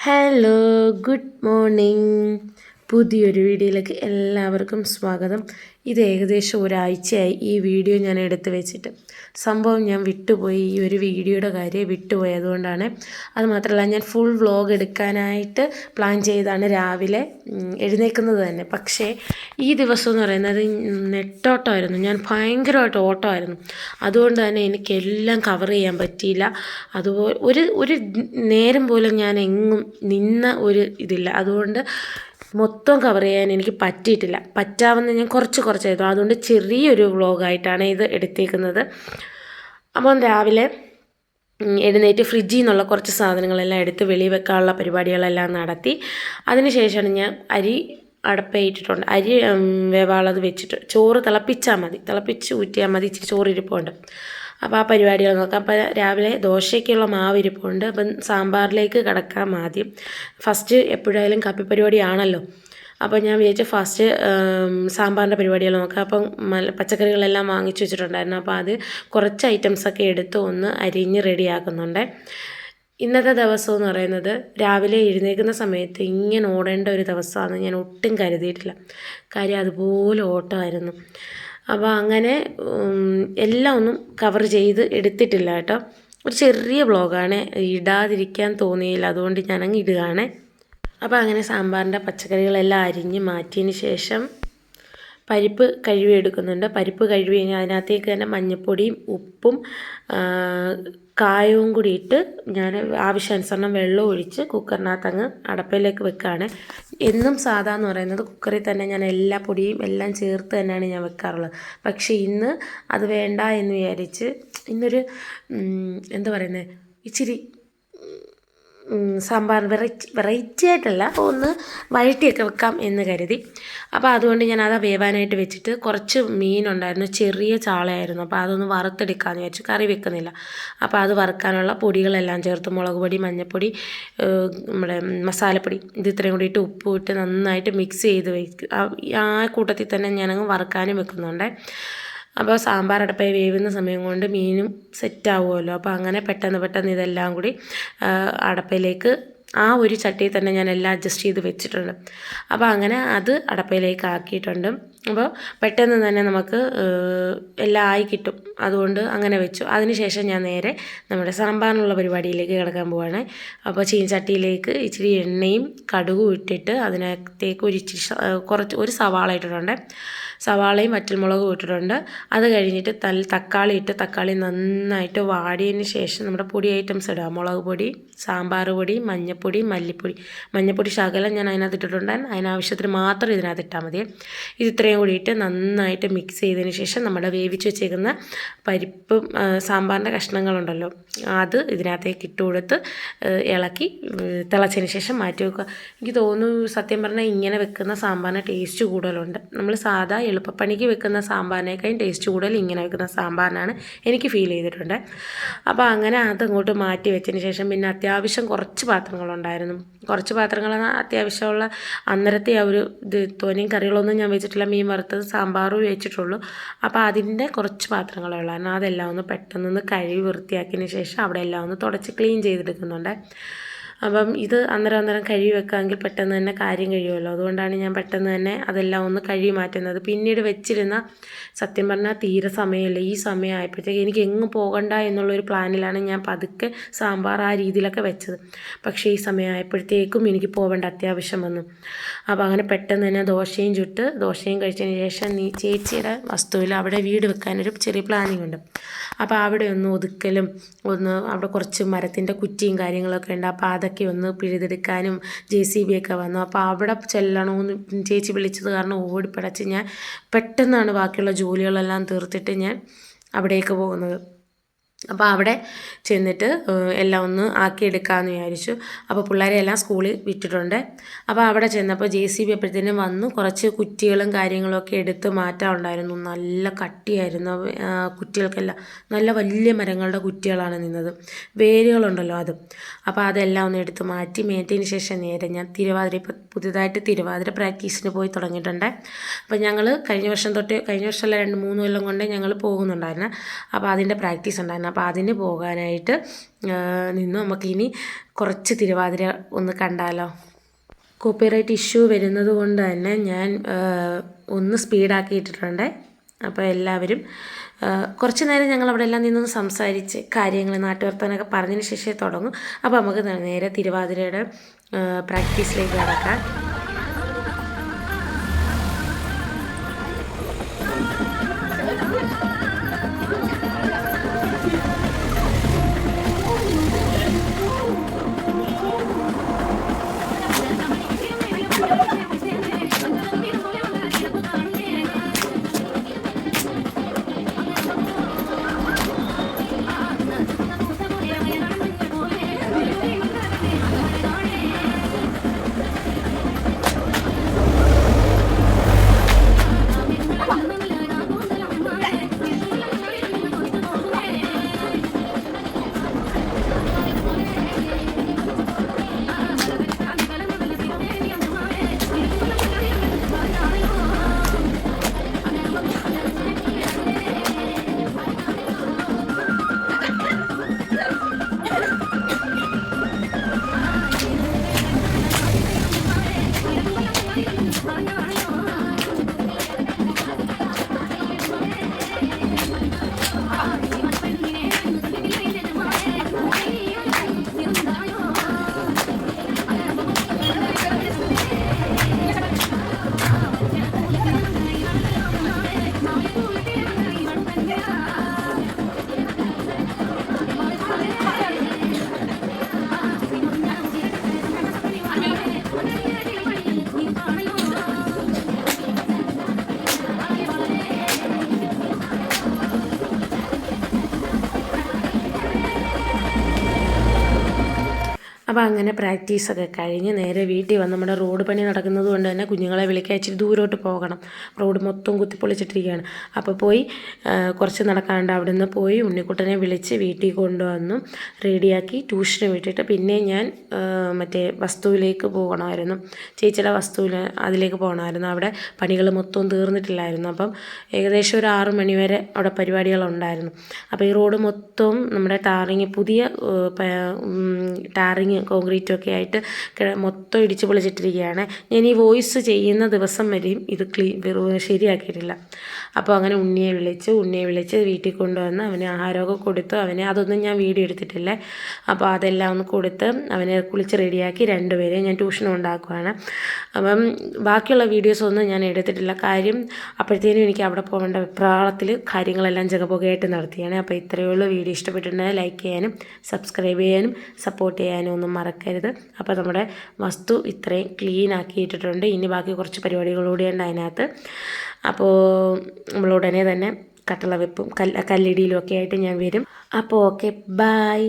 Hello, good morning. പുതിയൊരു വീഡിയോയിലേക്ക് എല്ലാവർക്കും സ്വാഗതം. ഇത് ഏകദേശം ഒരാഴ്ചയായി ഈ വീഡിയോ ഞാൻ എടുത്തു വെച്ചിട്ട്. സംഭവം ഞാൻ വിട്ടുപോയി, ഈ ഒരു വീഡിയോയുടെ കാര്യം വിട്ടുപോയി. അതുകൊണ്ടാണ്. അതുമാത്രമല്ല, ഞാൻ ഫുൾ വ്ലോഗ് എടുക്കാനായിട്ട് പ്ലാൻ ചെയ്താണ് രാവിലെ എഴുന്നേൽക്കുന്നത് തന്നെ. പക്ഷേ ഈ ദിവസം എന്ന് പറയുന്നത് നെട്ടോട്ടമായിരുന്നു. ഞാൻ ഭയങ്കരമായിട്ട് ഓട്ടമായിരുന്നു. അതുകൊണ്ട് തന്നെ എനിക്കെല്ലാം കവർ ചെയ്യാൻ പറ്റിയില്ല. അതുപോലെ ഒരു നേരം പോലും ഞാൻ എങ്ങും നിന്ന ഒരു ഇതില്ല. അതുകൊണ്ട് മൊത്തം കവർ ചെയ്യാൻ എനിക്ക് പറ്റിയിട്ടില്ല. പറ്റാവുന്ന ഞാൻ കുറച്ച് ചെയ്തു. അതുകൊണ്ട് ചെറിയൊരു വ്ളോഗായിട്ടാണ് ഇത് എടുത്തേക്കുന്നത്. അപ്പം രാവിലെ എഴുന്നേറ്റ് ഫ്രിഡ്ജിൽ നിന്നുള്ള കുറച്ച് സാധനങ്ങളെല്ലാം എടുത്ത് വെളിയിൽ വെക്കാനുള്ള പരിപാടികളെല്ലാം നടത്തി. അതിനുശേഷമാണ് ഞാൻ അരി അടപ്പയിട്ടിട്ടുണ്ട്. അരി വേവാളത് വെച്ചിട്ട് ചോറ് തിളപ്പിച്ച് ഊറ്റിയാൽ മതി. ഇച്ചിരി ചോറ് ഇരിപ്പുണ്ട്. അപ്പോൾ ആ പരിപാടികൾ നോക്കാം. അപ്പോൾ രാവിലെ ദോശയ്ക്കുള്ള മാവ് ഇരിപ്പുണ്ട്. അപ്പം സാമ്പാറിലേക്ക് കിടക്കാം ആദ്യം. ഫസ്റ്റ് എപ്പോഴായാലും കാപ്പി പരിപാടിയാണല്ലോ. അപ്പോൾ ഞാൻ വിചാരിച്ചു ഫസ്റ്റ് സാമ്പാറിൻ്റെ പരിപാടികൾ നോക്കാം. അപ്പം പച്ചക്കറികളെല്ലാം വാങ്ങിച്ചു വെച്ചിട്ടുണ്ടായിരുന്നു. അപ്പോൾ അത് കുറച്ച് ഐറ്റംസൊക്കെ എടുത്ത് ഒന്ന് അരിഞ്ഞ് റെഡിയാക്കുന്നുണ്ട്. ഇന്നത്തെ ദിവസം എന്ന് പറയുന്നത് രാവിലെ എഴുന്നേൽക്കുന്ന സമയത്ത് ഇങ്ങനെ ഓടേണ്ട ഒരു ദിവസമാണ് ഞാൻ ഒട്ടും കരുതിയിട്ടില്ല. കാര്യം അതുപോലെ ഓട്ടമായിരുന്നു. അപ്പോൾ അങ്ങനെ എല്ലാം ഒന്നും കവർ ചെയ്ത് എടുത്തിട്ടില്ല കേട്ടോ. ഒരു ചെറിയ വ്ളോഗാണ്, ഇടാതിരിക്കാൻ തോന്നിയില്ല. അതുകൊണ്ട് ഞാനങ്ങ് ഇടുകയാണ്. അപ്പോൾ അങ്ങനെ സാമ്പാറിൻ്റെ പച്ചക്കറികളെല്ലാം അരിഞ്ഞ് മാറ്റിയതിന് ശേഷം പരിപ്പ് കഴുകി എടുക്കുന്നുണ്ട്. പരിപ്പ് കഴുകി കഴിഞ്ഞാൽ അതിനകത്തേക്ക് തന്നെ മഞ്ഞൾപ്പൊടിയും ഉപ്പും കായവും കൂടി ഇട്ട് ഞാൻ ആവശ്യാനുസരണം വെള്ളം ഒഴിച്ച് കുക്കറിനകത്ത് അങ്ങ് അടപ്പയിലേക്ക് വെക്കുകയാണ്. എന്നും സാധാരണ പറയുന്നത് കുക്കറിൽ തന്നെ ഞാൻ എല്ലാ പൊടിയും എല്ലാം ചേർത്ത് തന്നെയാണ് ഞാൻ വെക്കാറുള്ളത്. പക്ഷേ ഇന്ന് അത് വേണ്ട എന്ന് വിചാരിച്ച് ഇന്നൊരു എന്താ പറയുന്നത്, ഇച്ചിരി സാമ്പാർ വെറൈറ്റി ആയിട്ടല്ല, ഒന്ന് വഴറ്റിയൊക്കെ വെക്കാം എന്ന് കരുതി. അപ്പോൾ അതുകൊണ്ട് ഞാൻ അത് വേവാനായിട്ട് വെച്ചിട്ട് കുറച്ച് മീനുണ്ടായിരുന്നു, ചെറിയ ചാളയായിരുന്നു. അപ്പോൾ അതൊന്ന് വറുത്തെടുക്കാമെന്ന് വിചാരിച്ചു. കറി വെക്കുന്നില്ല. അപ്പോൾ അത് വറുക്കാനുള്ള പൊടികളെല്ലാം ചേർത്ത് മുളക് പൊടി, മഞ്ഞൾപ്പൊടി, നമ്മുടെ മസാലപ്പൊടി, ഇത് ഇത്രയും കൂടി ഇട്ട് ഉപ്പ് ഇട്ട് നന്നായിട്ട് മിക്സ് ചെയ്ത് വയ്ക്കും. ആ കൂട്ടത്തിൽ തന്നെ ഞാനങ്ങ് വറുക്കാനും വെക്കുന്നുണ്ട്. അപ്പോൾ സാമ്പാർ അടപ്പായി വേവുന്ന സമയം കൊണ്ട് മീനും സെറ്റാവുമല്ലോ. അപ്പോൾ അങ്ങനെ പെട്ടെന്ന് ഇതെല്ലാം കൂടി അടപ്പയിലേക്ക് ആ ഒരു ചട്ടിയിൽ തന്നെ ഞാൻ എല്ലാം അഡ്ജസ്റ്റ് ചെയ്ത് വെച്ചിട്ടുണ്ട്. അപ്പോൾ അങ്ങനെ അത് അടപ്പയിലേക്ക് ആക്കിയിട്ടുണ്ട്. അപ്പോൾ പെട്ടെന്ന് തന്നെ നമുക്ക് എല്ലാം ആയി കിട്ടും. അതുകൊണ്ട് അങ്ങനെ വെച്ചു. അതിനുശേഷം ഞാൻ നേരെ നമ്മുടെ സാമ്പാറിനുള്ള പരിപാടിയിലേക്ക് കിടക്കാൻ പോവുകയാണ്. അപ്പോൾ ചീനച്ചട്ടിയിലേക്ക് ഇച്ചിരി എണ്ണയും കടുകും ഇട്ടിട്ട് അതിനകത്തേക്ക് ഒരു സവാള ഇട്ടിട്ടുണ്ട്. സവാളയും വറ്റൽമുളകും ഇട്ടിട്ടുണ്ട്. അത് കഴിഞ്ഞിട്ട് തക്കാളി ഇട്ട് തക്കാളി നന്നായിട്ട് വാടിയതിന് ശേഷം നമ്മുടെ പൊടി ഐറ്റംസ് ഇടുക. മുളക് പൊടി, സാമ്പാർ പൊടി, മഞ്ഞൾപ്പൊടി, മല്ലിപ്പൊടി. മഞ്ഞൾപ്പൊടി ശകലം ഞാൻ അതിനകത്ത് ഇട്ടിട്ടുണ്ട്. അതിനാവശ്യത്തിന് മാത്രം ഇതിനകത്ത് ഇട്ടാൽ മതി. ഇത് ഇത്രയും കൂടി ഇട്ട് നന്നായിട്ട് മിക്സ് ചെയ്തതിന് ശേഷം നമ്മുടെ വേവിച്ച് വെച്ചേക്കുന്ന പരിപ്പും സാമ്പാറിൻ്റെ കഷ്ണങ്ങളുണ്ടല്ലോ, അത് ഇതിനകത്തേക്ക് ഇട്ട് കൊടുത്ത് ഇളക്കി തിളച്ചതിന് ശേഷം മാറ്റി വെക്കുക. എനിക്ക് തോന്നുന്നു സത്യം പറഞ്ഞാൽ ഇങ്ങനെ വെക്കുന്ന സാമ്പാറിന് ടേസ്റ്റ് കൂടുതലുണ്ട്. നമ്മൾ സാധാ എളുപ്പപ്പണിക്ക് വെക്കുന്ന സാമ്പാറിനേക്കാളും ടേസ്റ്റ് കൂടുതൽ ഇങ്ങനെ വെക്കുന്ന സാമ്പാറിനാണ് എനിക്ക് ഫീൽ ചെയ്തിട്ടുണ്ട്. അപ്പോൾ അങ്ങനെ അതങ്ങോട്ട് മാറ്റി വെച്ചതിന് ശേഷം പിന്നെ അത്യാവശ്യം കുറച്ച് പാത്രങ്ങളുണ്ടായിരുന്നു. കുറച്ച് പാത്രങ്ങൾ അത്യാവശ്യമുള്ള അന്നേരത്തെ ആ ഒരു തോനെയും കറികളൊന്നും ഞാൻ വെച്ചിട്ടില്ല. മീൻ വറുത്തത്, സാമ്പാറും വെച്ചിട്ടുള്ളൂ. അപ്പോൾ അതിൻ്റെ കുറച്ച് പാത്രങ്ങളേ ഉള്ളായിരുന്നു. അതെല്ലാം ഒന്ന് പെട്ടെന്നൊന്ന് കഴുകി വൃത്തിയാക്കിയതിന് ശേഷം അവിടെ എല്ലാം ഒന്ന് തുടച്ച് ക്ലീൻ ചെയ്തെടുക്കുന്നുണ്ട്. അപ്പം ഇത് അന്നേരം കഴുകി വെക്കാമെങ്കിൽ പെട്ടെന്ന് തന്നെ കാര്യം കഴിയുമല്ലോ. അതുകൊണ്ടാണ് ഞാൻ പെട്ടെന്ന് തന്നെ അതെല്ലാം ഒന്ന് കഴുകി മാറ്റുന്നത്. പിന്നീട് വെച്ചിരുന്ന സത്യം പറഞ്ഞാൽ തീരെ സമയമില്ല. ഈ സമയമായപ്പോഴത്തേക്ക് എനിക്ക് എങ്ങും പോകണ്ട എന്നുള്ളൊരു പ്ലാനിലാണ് ഞാൻ പതുക്കെ സാമ്പാർ ആ രീതിയിലൊക്കെ വെച്ചത്. പക്ഷേ ഈ സമയമായപ്പോഴത്തേക്കും എനിക്ക് പോകേണ്ട അത്യാവശ്യം വന്നു. അപ്പോൾ അങ്ങനെ പെട്ടെന്ന് തന്നെ ദോശയും കഴിച്ചതിന് ശേഷം ചേച്ചിയുടെ വസ്തുവിൽ അവിടെ വീട് വെക്കാനൊരു ചെറിയ പ്ലാനിങ് ഉണ്ട്. അപ്പോൾ അവിടെ ഒന്ന് ഒതുക്കലും അവിടെ കുറച്ച് മരത്തിൻ്റെ കുറ്റിയും കാര്യങ്ങളൊക്കെ ഉണ്ട്. അപ്പോൾ അതൊക്കെ ഒന്ന് പിഴുതെടുക്കാനും JCB ഒക്കെ വന്നു. അപ്പോൾ അവിടെ ചെല്ലണമെന്ന് ചേച്ചി വിളിച്ചത് കാരണം ഓടിപ്പടച്ച് ഞാൻ പെട്ടെന്നാണ് ബാക്കിയുള്ള ജോലികളെല്ലാം തീർത്തിട്ട് ഞാൻ അവിടേക്ക് പോകുന്നത്. അപ്പോൾ അവിടെ ചെന്നിട്ട് എല്ലാം ഒന്ന് ആക്കിയെടുക്കാമെന്ന് വിചാരിച്ചു. അപ്പോൾ പിള്ളേരെ എല്ലാം സ്കൂളിൽ വിട്ടിട്ടുണ്ട്. അപ്പോൾ അവിടെ ചെന്നപ്പോൾ JCB എപ്പോഴത്തേനും വന്നു കുറച്ച് കുറ്റികളും കാര്യങ്ങളൊക്കെ എടുത്ത് മാറ്റാനുണ്ടായിരുന്നു. നല്ല കട്ടിയായിരുന്നു കുറ്റികൾക്കെല്ലാം. നല്ല വലിയ മരങ്ങളുടെ കുറ്റികളാണ് നിന്നത്, വേരുകളുണ്ടല്ലോ അത്. അപ്പോൾ അതെല്ലാം ഒന്ന് എടുത്ത് മാറ്റിയതിന് ശേഷം നേരെ ഞാൻ ഇപ്പോൾ പുതിയതായിട്ട് തിരുവാതിര പ്രാക്ടീസിന് പോയി തുടങ്ങിയിട്ടുണ്ട്. അപ്പോൾ ഞങ്ങൾ കഴിഞ്ഞ വർഷമല്ല 2-3 കൊല്ലം കൊണ്ട് ഞങ്ങൾ പോകുന്നുണ്ടായിരുന്നു. അപ്പോൾ അതിൻ്റെ പ്രാക്ടീസ് ഉണ്ടായിരുന്നു. ഉണ്ടായിരുന്നു. അപ്പോൾ അതിന് പോകാനായിട്ട് നിന്നു. നമുക്കിനി കുറച്ച് തിരുവാതിര ഒന്ന് കണ്ടാലോ. കോപ്പിറൈറ്റ് ഇഷ്യൂ വരുന്നത് കൊണ്ട് തന്നെ ഞാൻ ഒന്ന് സ്പീഡാക്കിയിട്ടിട്ടുണ്ട്. അപ്പോൾ എല്ലാവരും കുറച്ച് നേരം ഞങ്ങൾ അവിടെ എല്ലാം നിന്നൊന്ന് സംസാരിച്ച് കാര്യങ്ങൾ നാട്ടുവർത്താനൊക്കെ പറഞ്ഞതിന് ശേഷമേ തുടങ്ങും. അപ്പോൾ നമുക്ക് നേരെ തിരുവാതിരയുടെ പ്രാക്ടീസിലേക്ക് കടക്കാം. അപ്പോൾ അങ്ങനെ പ്രാക്ടീസൊക്കെ കഴിഞ്ഞ് നേരെ വീട്ടിൽ വന്ന് നമ്മുടെ റോഡ് പണി നടക്കുന്നത് കൊണ്ട് തന്നെ കുഞ്ഞുങ്ങളെ വിളിക്കാൻ ഇച്ചിരി ദൂരോട്ട് പോകണം. റോഡ് മൊത്തം കുത്തിപ്പൊളിച്ചിട്ടിരിക്കുകയാണ്. അപ്പോൾ പോയി കുറച്ച് നടക്കാണ്ട് അവിടെ നിന്ന് പോയി ഉണ്ണിക്കുട്ടനെ വിളിച്ച് വീട്ടിൽ കൊണ്ടുവന്നു റെഡിയാക്കി ട്യൂഷന് വിട്ടിട്ട് പിന്നെ ഞാൻ മറ്റേ വസ്തുവിലേക്ക് പോകണമായിരുന്നു. ചേച്ചിയുടെ വസ്തുവിൽ അതിലേക്ക് പോകണമായിരുന്നു. അവിടെ പണികൾ മൊത്തം തീർന്നിട്ടില്ലായിരുന്നു. അപ്പം ഏകദേശം ഒരു 6 മണി വരെ അവിടെ പരിപാടികളുണ്ടായിരുന്നു. അപ്പോൾ ഈ റോഡ് മൊത്തം നമ്മുടെ പുതിയ ടാറിങ് കോൺക്രീറ്റും ഒക്കെ ആയിട്ട് മൊത്തം ഇടിച്ച് പൊളിച്ചിട്ടിരിക്കുകയാണ്. ഞാൻ ഈ വോയിസ് ചെയ്യുന്ന ദിവസം വരെയും ഇത് ശരിയാക്കിയിട്ടില്ല. അപ്പോൾ അങ്ങനെ ഉണ്ണിയെ വിളിച്ച് വീട്ടിൽ കൊണ്ടുവന്ന് അവന് ആഹാരമൊക്കെ കൊടുത്തു. അതൊന്നും ഞാൻ വീഡിയോ എടുത്തിട്ടില്ല. അപ്പോൾ അതെല്ലാം ഒന്ന് കൊടുത്ത് അവനെ കുളിച്ച് റെഡിയാക്കി രണ്ടുപേരെയും ഞാൻ ട്യൂഷൻ ഉണ്ടാക്കുവാണ്. അപ്പം ബാക്കിയുള്ള വീഡിയോസൊന്നും ഞാൻ എടുത്തിട്ടില്ല. കാര്യം അപ്പോഴത്തേനും എനിക്ക് അവിടെ പോകേണ്ട വെപ്രാളത്തിൽ കാര്യങ്ങളെല്ലാം ജഗപുകയായിട്ട് നടത്തിയാണ്. അപ്പോൾ ഇത്രയേ ഉള്ളൂ. വീഡിയോ ഇഷ്ടപ്പെട്ടിട്ടുണ്ടെങ്കിൽ ലൈക്ക് ചെയ്യാനും സബ്സ്ക്രൈബ് ചെയ്യാനും സപ്പോർട്ട് ചെയ്യാനും ഒന്നും മറക്കരുത്. അപ്പോൾ നമ്മുടെ വസ്തു ഇത്രയും ക്ലീൻ ആക്കിയിട്ടിട്ടുണ്ട്. ഇനി ബാക്കി കുറച്ച് പരിപാടികളൂടെയുണ്ട് അതിനകത്ത്. അപ്പോൾ നമ്മൾ ഉടനെ തന്നെ കട്ടള വെപ്പും കല്ലിടിയിലും ഒക്കെ ആയിട്ട് ഞാൻ വരും. അപ്പോൾ ഓക്കെ, ബൈ.